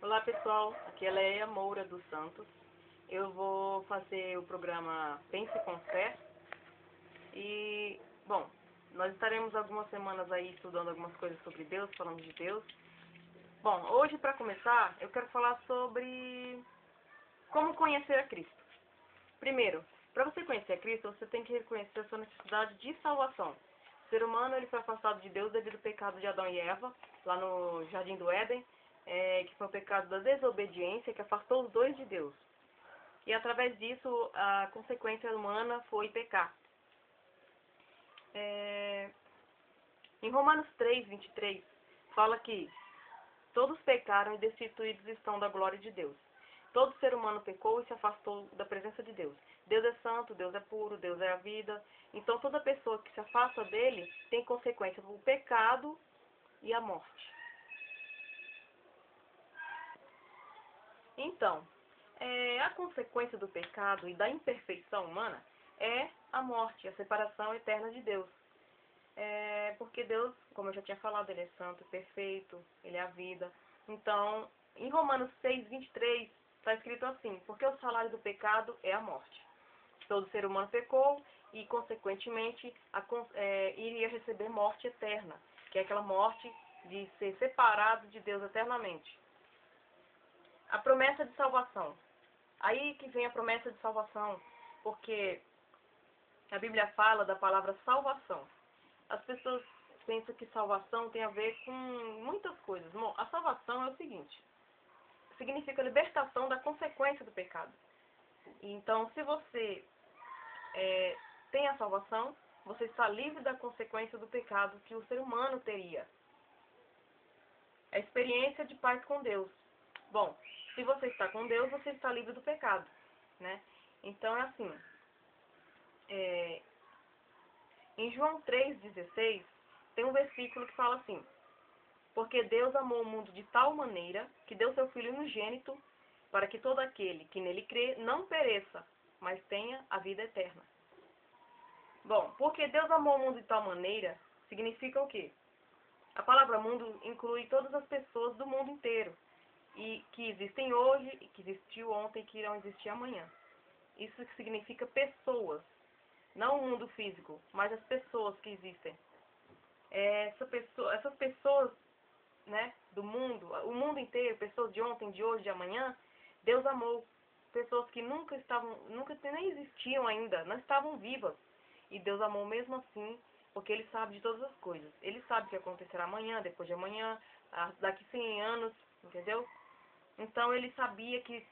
Olá pessoal, aqui é Leia Moura dos Santos. Eu vou fazer o programa Pense com Fé. E, bom, nós estaremos algumas semanas aí estudando algumas coisas sobre Deus, falando de Deus. Bom, hoje para começar, eu quero falar sobre como conhecer a Cristo. Primeiro, para você conhecer a Cristo, você tem que reconhecer a sua necessidade de salvação. O ser humano ele foi afastado de Deus devido ao pecado de Adão e Eva, lá no Jardim do Éden, que foi o pecado da desobediência, que afastou os dois de Deus. E através disso, a consequência humana foi pecar. Em Romanos 3:23, fala que todos pecaram e destituídos estão da glória de Deus. Todo ser humano pecou e se afastou da presença de Deus. Deus é santo, Deus é puro, Deus é a vida. Então toda pessoa que se afasta dele tem consequência o pecado e a morte. Então, a consequência do pecado e da imperfeição humana é a morte, a separação eterna de Deus. Porque Deus, como eu já tinha falado, Ele é santo, perfeito, Ele é a vida. Então, em Romanos 6:23, está escrito assim: porque o salário do pecado é a morte. Todo ser humano pecou e, consequentemente, iria receber morte eterna, que é aquela morte de ser separado de Deus eternamente. A promessa de salvação. Aí que vem a promessa de salvação, porque a Bíblia fala da palavra salvação. As pessoas pensam que salvação tem a ver com muitas coisas. Bom, a salvação é o seguinte: significa libertação da consequência do pecado. Então, se você tem a salvação, você está livre da consequência do pecado que o ser humano teria. A experiência de paz com Deus. Bom, se você está com Deus, você está livre do pecado, né? Então é assim. Em João 3:16, tem um versículo que fala assim: porque Deus amou o mundo de tal maneira que deu seu Filho unigênito, para que todo aquele que nele crê não pereça, mas tenha a vida eterna. Bom, porque Deus amou o mundo de tal maneira, significa o quê? A palavra mundo inclui todas as pessoas do mundo inteiro, e que existem hoje, e que existiu ontem, e que irão existir amanhã. Isso significa pessoas, não o mundo físico, mas as pessoas que existem. Essas pessoas, né, do mundo, o mundo inteiro, pessoas de ontem, de hoje, de amanhã, Deus amou pessoas que nunca nem existiam ainda, não estavam vivas. E Deus amou mesmo assim, porque Ele sabe de todas as coisas. Ele sabe o que acontecerá amanhã, depois de amanhã, daqui 100 anos, entendeu? Então Ele sabia que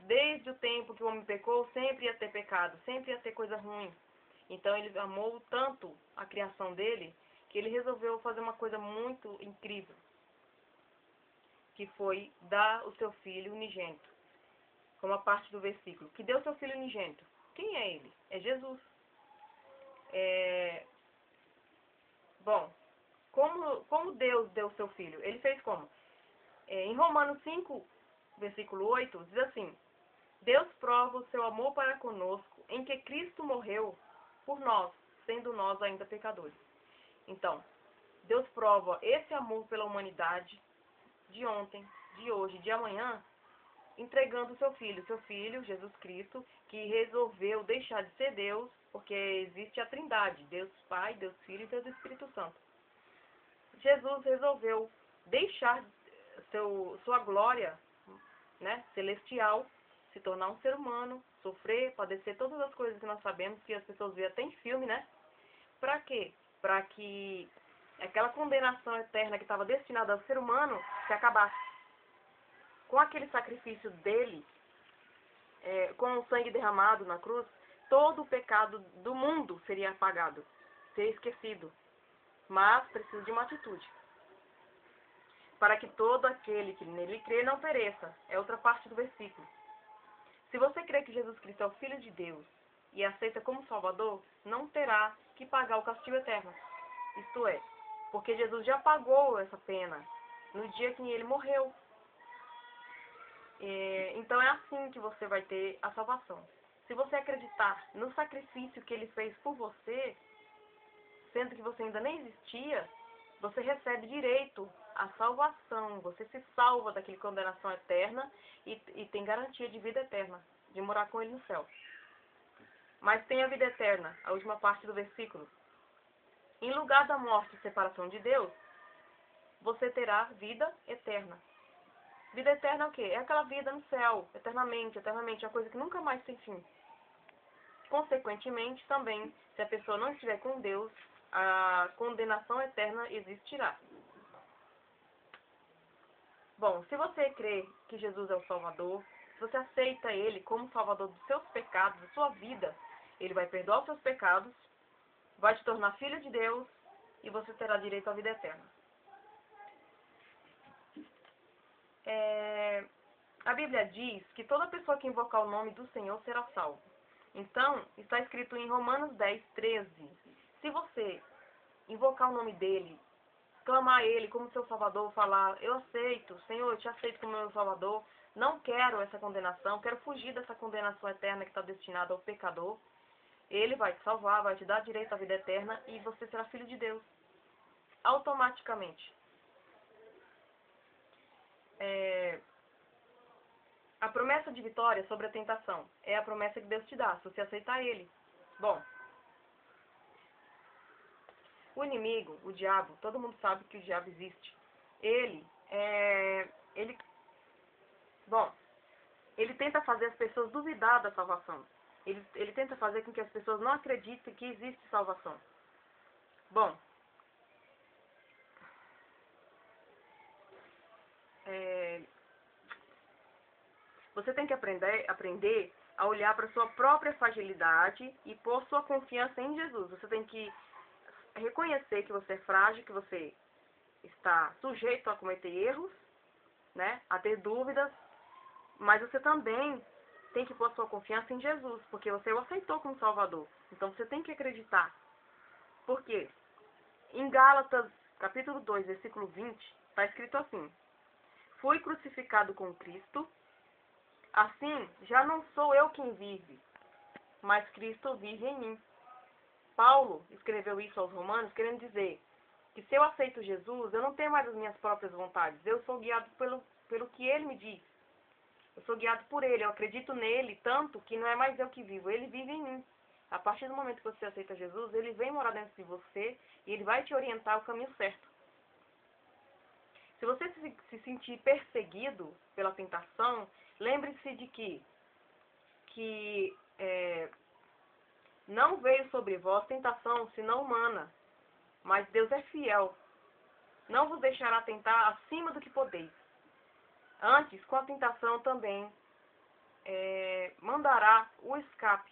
desde o tempo que o homem pecou, sempre ia ter pecado, sempre ia ter coisa ruim. Então Ele amou tanto a criação dele, que Ele resolveu fazer uma coisa muito incrível, que foi dar o seu Filho unigênito. Como a parte do versículo, que deu seu Filho unigênito. Quem é Ele? É Jesus. Bom, como Deus deu o seu Filho? Ele fez como? Em Romanos 5, versículo 8, diz assim: Deus prova o seu amor para conosco em que Cristo morreu por nós, sendo nós ainda pecadores. Então, Deus prova esse amor pela humanidade de ontem, de hoje, de amanhã, entregando o seu Filho, Jesus Cristo, que resolveu deixar de ser Deus, porque existe a Trindade, Deus Pai, Deus Filho e Deus Espírito Santo. Jesus resolveu deixar sua glória, né, celestial, se tornar um ser humano, sofrer, padecer todas as coisas que nós sabemos, que as pessoas veem até em filme, né? Para quê? Para que aquela condenação eterna que estava destinada ao ser humano se acabasse. Com aquele sacrifício dele, com o sangue derramado na cruz, todo o pecado do mundo seria apagado, seria esquecido. Mas precisa de uma atitude. Para que todo aquele que nele crê não pereça. É outra parte do versículo. Se você crê que Jesus Cristo é o Filho de Deus e aceita como Salvador, não terá que pagar o castigo eterno. Isto é, porque Jesus já pagou essa pena no dia que ele morreu. Então é assim que você vai ter a salvação. Se você acreditar no sacrifício que ele fez por você, sendo que você ainda nem existia, você recebe direito a salvação. Você se salva daquela condenação eterna e tem garantia de vida eterna, de morar com Ele no céu. Mas tem a vida eterna, a última parte do versículo. Em lugar da morte e separação de Deus, você terá vida eterna. Vida eterna é o quê? É aquela vida no céu, eternamente, uma coisa que nunca mais tem fim. Consequentemente, também, se a pessoa não estiver com Deus, a condenação eterna existirá. Bom, se você crê que Jesus é o Salvador, se você aceita Ele como Salvador dos seus pecados, da sua vida, Ele vai perdoar os seus pecados, vai te tornar filho de Deus e você terá direito à vida eterna. A Bíblia diz que toda pessoa que invocar o nome do Senhor será salvo. Então, está escrito em Romanos 10, 13. Se você invocar o nome dele, clamar a ele como seu Salvador, falar, eu aceito, Senhor, eu te aceito como meu Salvador, não quero essa condenação, quero fugir dessa condenação eterna que está destinada ao pecador, ele vai te salvar, vai te dar direito à vida eterna e você será filho de Deus. Automaticamente. A promessa de vitória sobre a tentação é a promessa que Deus te dá, se você aceitar Ele. Bom, o inimigo, o diabo, todo mundo sabe que o diabo existe. Ele tenta fazer as pessoas duvidar da salvação. Ele tenta fazer com que as pessoas não acreditem que existe salvação. Bom, você tem que aprender a olhar para a sua própria fragilidade e pôr sua confiança em Jesus. Você tem que reconhecer que você é frágil, que você está sujeito a cometer erros, né, a ter dúvidas, mas você também tem que pôr sua confiança em Jesus, porque você o aceitou como Salvador. Então você tem que acreditar. Por quê? Em Gálatas, capítulo 2, versículo 20, está escrito assim: fui crucificado com Cristo, assim já não sou eu quem vive, mas Cristo vive em mim. Paulo escreveu isso aos Romanos, querendo dizer que se eu aceito Jesus, eu não tenho mais as minhas próprias vontades. Eu sou guiado pelo que Ele me diz. Eu sou guiado por Ele. Eu acredito nele tanto que não é mais eu que vivo. Ele vive em mim. A partir do momento que você aceita Jesus, Ele vem morar dentro de você e Ele vai te orientar ao caminho certo. Se você se sentir perseguido pela tentação, lembre-se de que não veio sobre vós tentação, senão humana, mas Deus é fiel. Não vos deixará tentar acima do que podeis. Antes, com a tentação também, mandará o escape,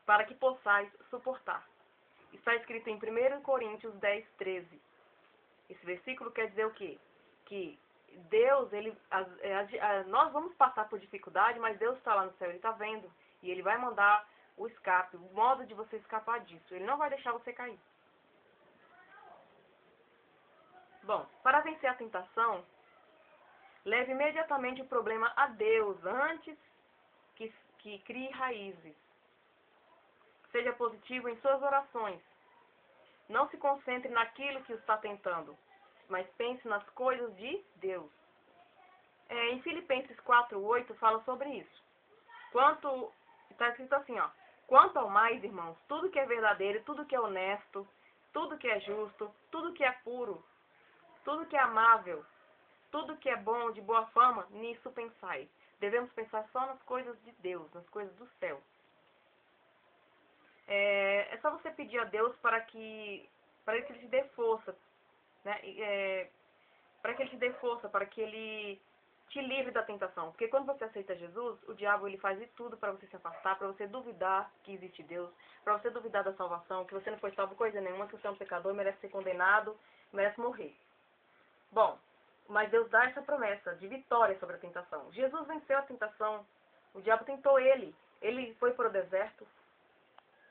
para que possais suportar. Está escrito em 1 Coríntios 10, 13. Esse versículo quer dizer o quê? Que Deus, nós vamos passar por dificuldade, mas Deus está lá no céu, Ele está vendo. E Ele vai mandar o escape, o modo de você escapar disso. Ele não vai deixar você cair. Bom, para vencer a tentação, leve imediatamente o problema a Deus, antes que crie raízes. Seja positivo em suas orações. Não se concentre naquilo que o está tentando, mas pense nas coisas de Deus. Em Filipenses 4:8 fala sobre isso. Está escrito assim, ó: quanto ao mais, irmãos, tudo que é verdadeiro, tudo que é honesto, tudo que é justo, tudo que é puro, tudo que é amável, tudo que é bom, de boa fama, nisso pensai. Devemos pensar só nas coisas de Deus, nas coisas do céu. É só você pedir a Deus para que Ele te dê força, né? Para que Ele te dê força, para que Ele te livre da tentação. Porque quando você aceita Jesus, o diabo ele faz de tudo para você se afastar, para você duvidar que existe Deus, para você duvidar da salvação, que você não foi salvo coisa nenhuma, que você é um pecador, merece ser condenado, merece morrer. Bom, mas Deus dá essa promessa de vitória sobre a tentação. Jesus venceu a tentação, o diabo tentou ele foi para o deserto,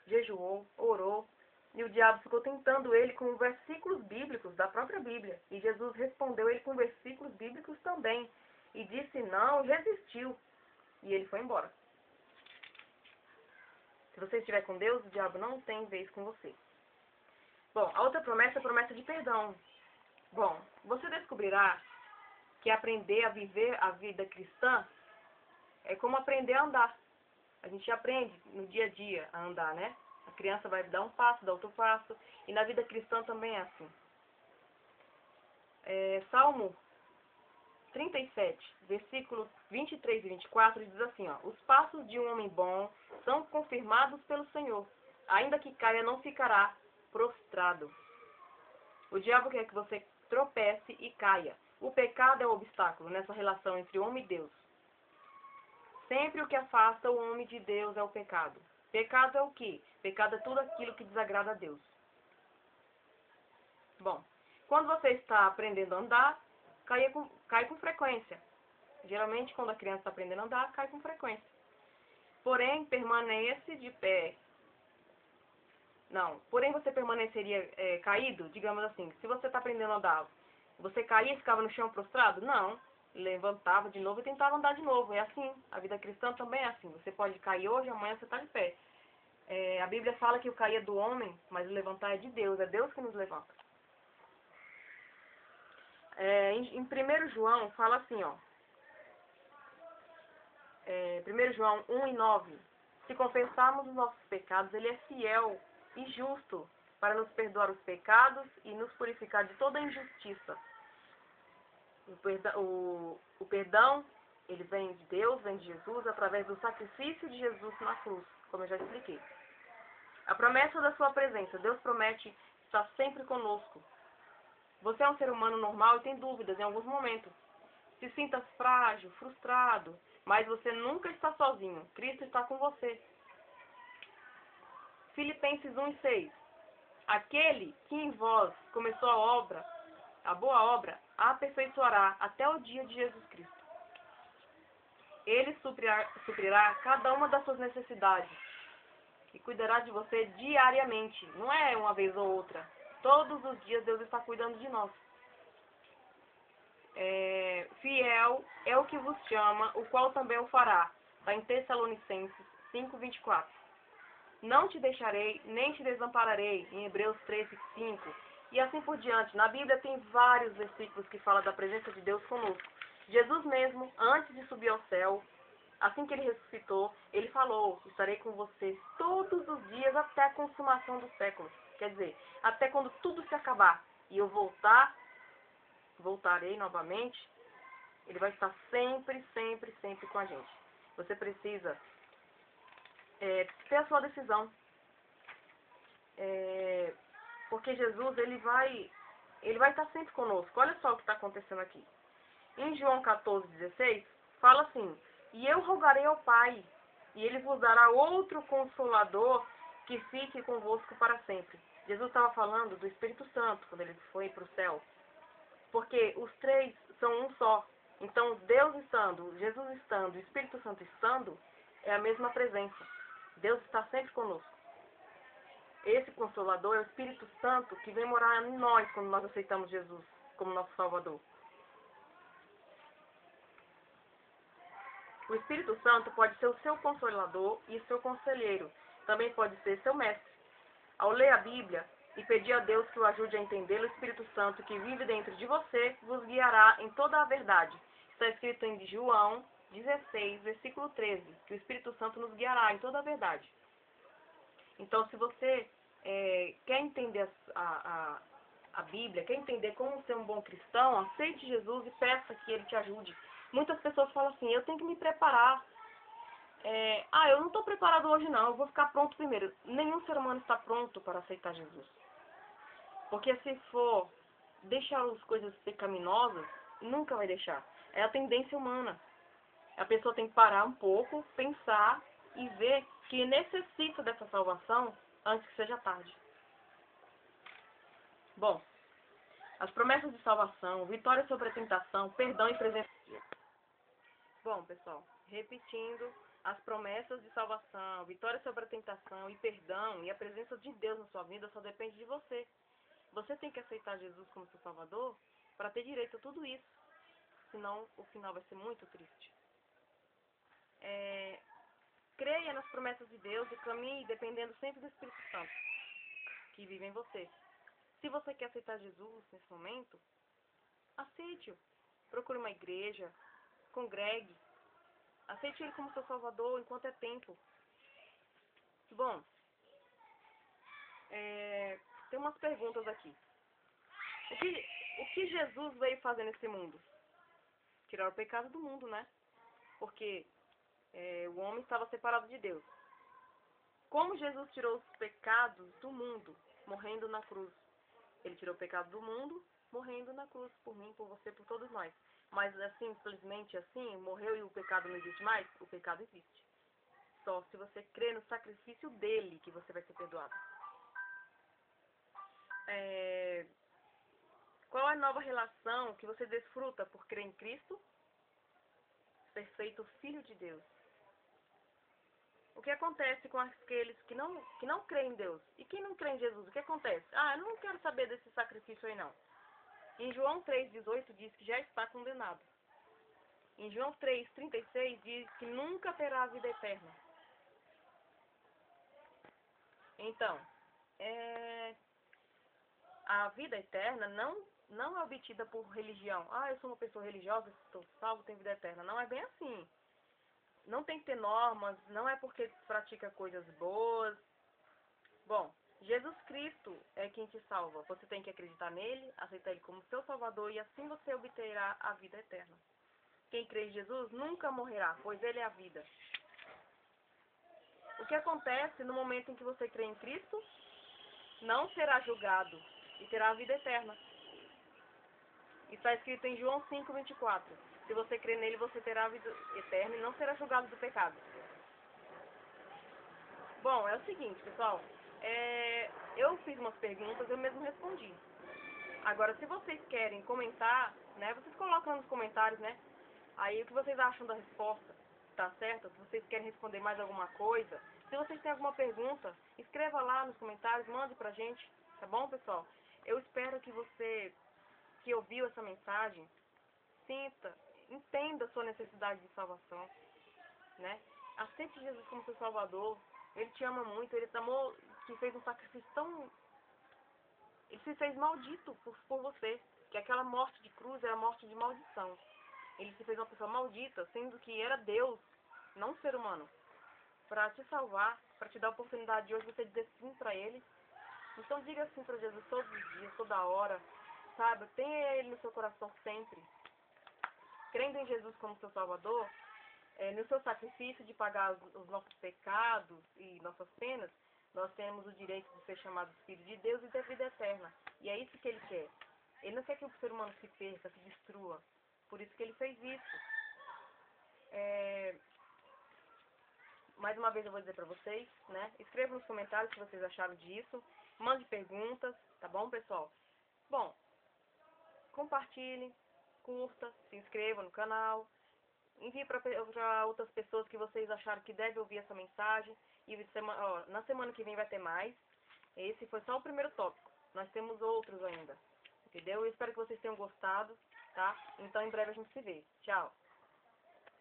jejuou, orou, e o diabo ficou tentando ele com versículos bíblicos da própria Bíblia. E Jesus respondeu ele com versículos bíblicos também. E disse não, e resistiu. E ele foi embora. Se você estiver com Deus, o diabo não tem vez com você. Bom, a outra promessa é a promessa de perdão. Bom, você descobrirá que aprender a viver a vida cristã é como aprender a andar. A gente aprende no dia a dia a andar, né? A criança vai dar um passo, dá outro passo, e na vida cristã também é assim. Salmo 37, versículos 23 e 24, diz assim, ó: os passos de um homem bom são confirmados pelo Senhor, ainda que caia não ficará prostrado. O diabo quer que você tropece e caia. O pecado é o obstáculo nessa relação entre homem e Deus. Sempre o que afasta o homem de Deus é o pecado. Pecado é o quê? Pecado é tudo aquilo que desagrada a Deus. Bom, quando você está aprendendo a andar, cai com frequência. Geralmente, quando a criança está aprendendo a andar, cai com frequência. Porém, permanece de pé. Não, porém você permaneceria caído, digamos assim. Se você está aprendendo a andar, você caía e ficava no chão prostrado? Não. Levantava de novo e tentava andar de novo. É assim. A vida cristã também é assim. Você pode cair hoje, amanhã você está de pé. A Bíblia fala que o cair é do homem, mas o levantar é de Deus. É Deus que nos levanta. Em 1 João fala assim, ó. 1 João 1 e 9. Se confessarmos os nossos pecados, Ele é fiel e justo para nos perdoar os pecados e nos purificar de toda injustiça. O perdão, ele vem de Deus, vem de Jesus, através do sacrifício de Jesus na cruz, como eu já expliquei. A promessa da sua presença, Deus promete estar sempre conosco. Você é um ser humano normal e tem dúvidas em alguns momentos. Se sinta frágil, frustrado, mas você nunca está sozinho. Cristo está com você. Filipenses 1 e 6. Aquele que em vós começou a boa obra, a aperfeiçoará até o dia de Jesus Cristo. Ele suprirá cada uma das suas necessidades e cuidará de você diariamente. Não é uma vez ou outra. Todos os dias Deus está cuidando de nós. Fiel é o que vos chama, o qual também o fará. Está em Tessalonicenses 5:24. Não te deixarei, nem te desampararei, em Hebreus 13:5. E assim por diante. Na Bíblia tem vários versículos que falam da presença de Deus conosco. Jesus mesmo, antes de subir ao céu, assim que ele ressuscitou, ele falou: estarei com vocês todos os dias até a consumação dos séculos. Quer dizer, até quando tudo se acabar e eu voltarei novamente, ele vai estar sempre, sempre, sempre com a gente. Você precisa ter a sua decisão. Porque Jesus, ele vai estar sempre conosco. Olha só o que está acontecendo aqui. Em João 14:16, fala assim: e eu rogarei ao Pai, e ele vos dará outro consolador que fique convosco para sempre. Jesus estava falando do Espírito Santo, quando ele foi para o céu. Porque os três são um só. Então, Deus estando, Jesus estando, o Espírito Santo estando, é a mesma presença. Deus está sempre conosco. Esse Consolador é o Espírito Santo que vem morar em nós quando nós aceitamos Jesus como nosso Salvador. O Espírito Santo pode ser o seu Consolador e seu conselheiro. Também pode ser seu mestre. Ao ler a Bíblia e pedir a Deus que o ajude a entender, o Espírito Santo que vive dentro de você vos guiará em toda a verdade. Está escrito em João 16, versículo 13, que o Espírito Santo nos guiará em toda a verdade. Então, se você quer entender a Bíblia, quer entender como ser um bom cristão, aceite Jesus e peça que Ele te ajude. Muitas pessoas falam assim: eu tenho que me preparar. Eu não estou preparado hoje não, eu vou ficar pronto primeiro. Nenhum ser humano está pronto para aceitar Jesus. Porque se for deixar as coisas pecaminosas, nunca vai deixar. É a tendência humana. A pessoa tem que parar um pouco, pensar e ver que necessita dessa salvação antes que seja tarde. Bom, as promessas de salvação, vitória sobre a tentação, perdão e presença. Bom, pessoal, repetindo, as promessas de salvação, vitória sobre a tentação e perdão e a presença de Deus na sua vida só depende de você. Você tem que aceitar Jesus como seu Salvador para ter direito a tudo isso. Senão, o final vai ser muito triste. Creia nas promessas de Deus e caminhe dependendo sempre do Espírito Santo que vive em você. Se você quer aceitar Jesus nesse momento, aceite-o. Procure uma igreja, congregue, aceite ele como seu salvador enquanto é tempo. Bom, tem umas perguntas aqui. O que Jesus veio fazer nesse mundo? Tirar o pecado do mundo, né? Porque o homem estava separado de Deus. Como Jesus tirou os pecados do mundo, morrendo na cruz? Ele tirou o pecado do mundo, morrendo na cruz, por mim, por você, por todos nós. Mas assim, simplesmente assim, morreu e o pecado não existe mais? O pecado existe. Só se você crê no sacrifício dele que você vai ser perdoado. Qual é a nova relação que você desfruta por crer em Cristo? Ser feito filho de Deus. O que acontece com aqueles que não creem em Deus? E quem não crê em Jesus, o que acontece? Eu não quero saber desse sacrifício aí não. Em João 3,18 diz que já está condenado. Em João 3,36 diz que nunca terá a vida eterna. Então, a vida eterna não é obtida por religião. Eu sou uma pessoa religiosa, estou salvo, tenho vida eterna. Não é bem assim. Não tem que ter normas, não é porque pratica coisas boas. Bom, Jesus Cristo é quem te salva. Você tem que acreditar nele, aceitar ele como seu salvador e assim você obterá a vida eterna. Quem crê em Jesus nunca morrerá, pois ele é a vida. O que acontece no momento em que você crê em Cristo? Não será julgado e terá a vida eterna. Está escrito em João 5,24. Se você crê nele, você terá a vida eterna e não será julgado do pecado. Bom, é o seguinte, pessoal. Eu fiz umas perguntas, eu mesmo respondi. Agora, se vocês querem comentar, né, vocês colocam nos comentários, né, aí o que vocês acham da resposta, tá certo? Se vocês querem responder mais alguma coisa, se vocês têm alguma pergunta, escreva lá nos comentários, mande pra gente, tá bom, pessoal? Eu espero que você que ouviu essa mensagem, entenda a sua necessidade de salvação, né? Aceite Jesus como seu salvador. Ele te ama muito, ele te amou, que fez um sacrifício tão... Ele se fez maldito por você, que aquela morte de cruz era morte de maldição. Ele se fez uma pessoa maldita, sendo que era Deus, não um ser humano, para te salvar, para te dar a oportunidade de hoje você dizer sim para ele. Então diga sim para Jesus todos os dias, toda hora, sabe? Tenha ele no seu coração sempre. Crendo em Jesus como seu salvador, no seu sacrifício de pagar os nossos pecados e nossas penas, nós temos o direito de ser chamados filhos de Deus e ter vida eterna. E é isso que ele quer. Ele não quer que o ser humano se perca, se destrua. Por isso que ele fez isso. Mais uma vez eu vou dizer para vocês, né? Escrevam nos comentários o que vocês acharam disso. Mande perguntas, tá bom, pessoal? Bom, compartilhe, curta, se inscreva no canal. Envie para outras pessoas que vocês acharam que devem ouvir essa mensagem. E na semana que vem vai ter mais. Esse foi só o primeiro tópico. Nós temos outros ainda. Entendeu? Eu espero que vocês tenham gostado, tá? Então em breve a gente se vê. Tchau!